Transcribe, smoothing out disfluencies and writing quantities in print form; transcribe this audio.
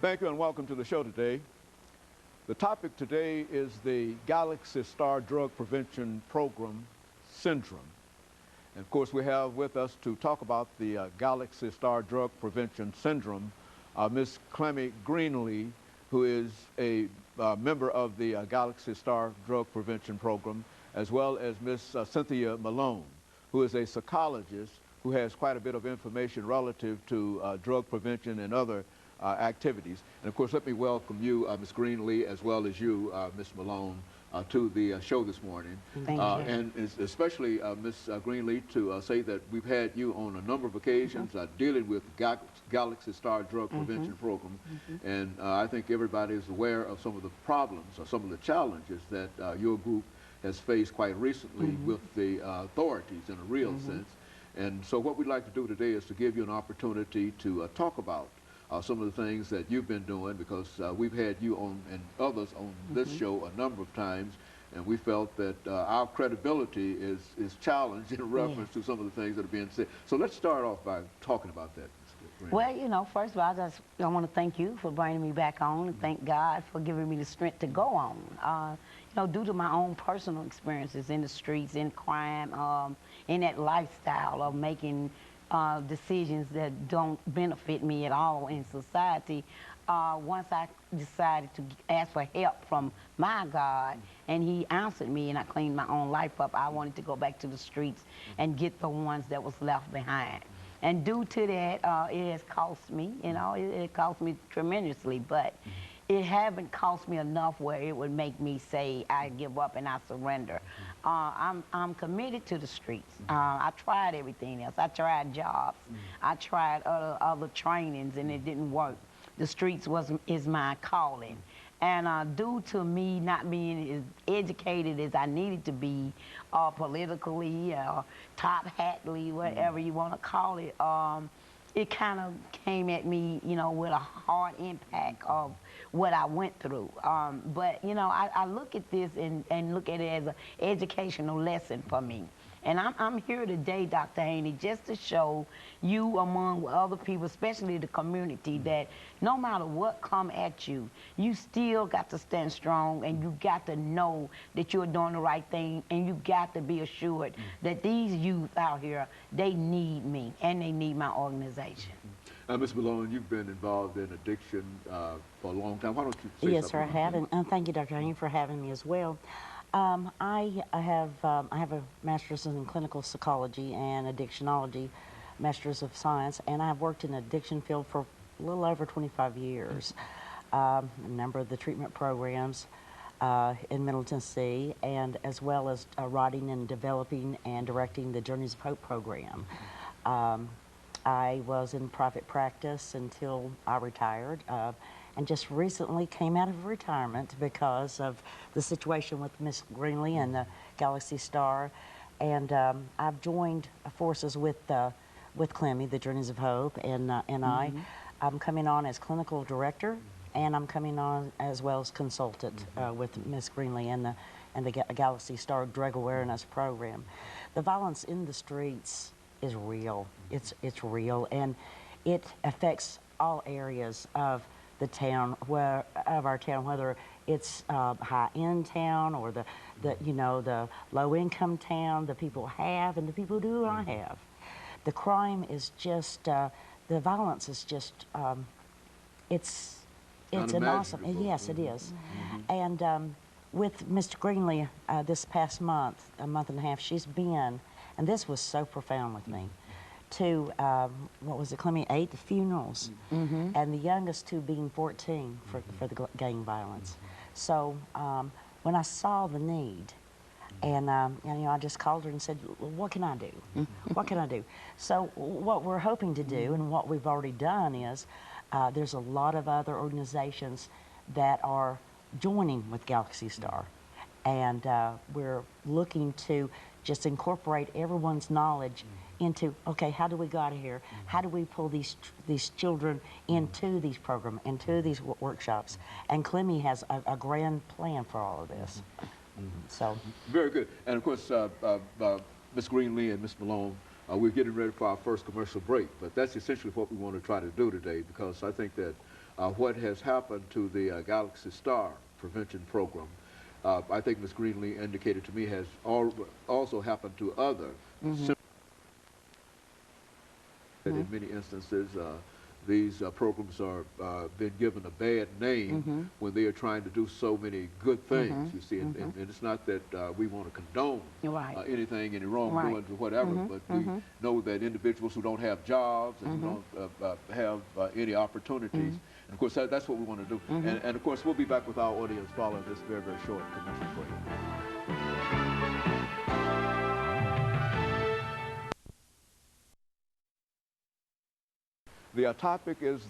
Thank you and welcome to the show today. The topic today is the Galaxy Star Drug Prevention Program Syndrome. And of course, we have with us to talk about the Galaxy Star Drug Prevention Syndrome, Ms. CGreenlee, who is a member of the Galaxy Star Drug Prevention Program, as well as Ms. Cynthia Malone, who is a psychologist who has quite a bit of information relative to drug prevention and other activities. And of course, let me welcome you, Ms. CGreenlee, as well as you, Ms. Malone, to the show this morning. Thank you. And especially, Ms. CGreenlee, to say that we've had you on a number of occasions dealing with Galaxy Star Drug Prevention Program. And I think everybody is aware of some of the problems or some of the challenges that your group has faced quite recently with the authorities in a real sense. And so what we'd like to do today is to give you an opportunity to talk about some of the things that you've been doing, because we've had you on and others on this show a number of times, and we felt that our credibility is challenged in reference to some of the things that are being said. So let's start off by talking about that. Well, you know, first of all, I want to thank you for bringing me back on, and thank God for giving me the strength to go on. You know, due to my own personal experiences in the streets, in crime, in that lifestyle of making decisions that don't benefit me at all in society. Once I decided to ask for help from my God, and he answered me, and I cleaned my own life up, I wanted to go back to the streets and get the ones that was left behind. And due to that, it has cost me, you know, it cost me tremendously, but it haven't cost me enough where it would make me say I give up and I surrender. I'm committed to the streets. I tried everything else. I tried jobs. I tried other trainings, and it didn't work. The streets is my calling. And due to me not being as educated as I needed to be, politically, top-hatly, whatever you want to call it, it kind of came at me, you know, with a hard impact of what I went through. But, you know, I look at this and look at it as an educational lesson for me. And I'm here today, Dr. Haney, just to show you, among other people, especially the community, that no matter what come at you, you still got to stand strong, and you got to know that you're doing the right thing, and you got to be assured that these youth out here, they need me, and they need my organization. Ms. Malone, you've been involved in addiction for a long time. Why don't you say Yes, sir, I have, and thank you, Dr. Haney, for having me as well. I have a master's in clinical psychology and addictionology, master's of science, and I've worked in the addiction field for a little over 25 years. A number of the treatment programs in Middle Tennessee, and as well as writing and developing and directing the Journeys of Hope program. I was in private practice until I retired. And just recently came out of retirement because of the situation with Ms. CGreenlee and the Galaxy Star. And I've joined forces with Clemmy, the Journeys of Hope, and I'm coming on as clinical director, and I'm coming on as well as consultant with Ms. CGreenlee and the Galaxy Star Drug Awareness Program. The violence in the streets is real. It's real, and it affects all areas of the town, of our town, whether it's high-end town or the you know, the low-income town, the people have and the people do not have. The crime is just, the violence is just, it's an awesome, yes, it is. And with Mr. CGreenlee this past month, a month and a half, she's been, and this was so profound with me, to, what was it, Clemmy, 8 funerals, and the youngest 2 being 14 for the gang violence. So when I saw the need, and you know, I just called her and said, what can I do? What can I do? So what we're hoping to do, and what we've already done, is there's a lot of other organizations that are joining with Galaxy Star, and we're looking to just incorporate everyone's knowledge into, okay, how do we get out of here? How do we pull these children into these programs, into these workshops? And Clemmy has a grand plan for all of this. So very good. And of course, Ms. CGreenlee and Ms. Malone, we're getting ready for our first commercial break, but that's essentially what we want to try to do today, because I think that what has happened to the Galaxy Star prevention program. I think Ms. Greenlee indicated to me has also happened to other that in many instances these programs are been given a bad name when they are trying to do so many good things, you see, and it's not that we want to condone anything, any wrongdoing or whatever, but we know that individuals who don't have jobs and who don't have any opportunities, and of course that's what we want to do. And of course we'll be back with our audience following this very, very short commercial break. The topic is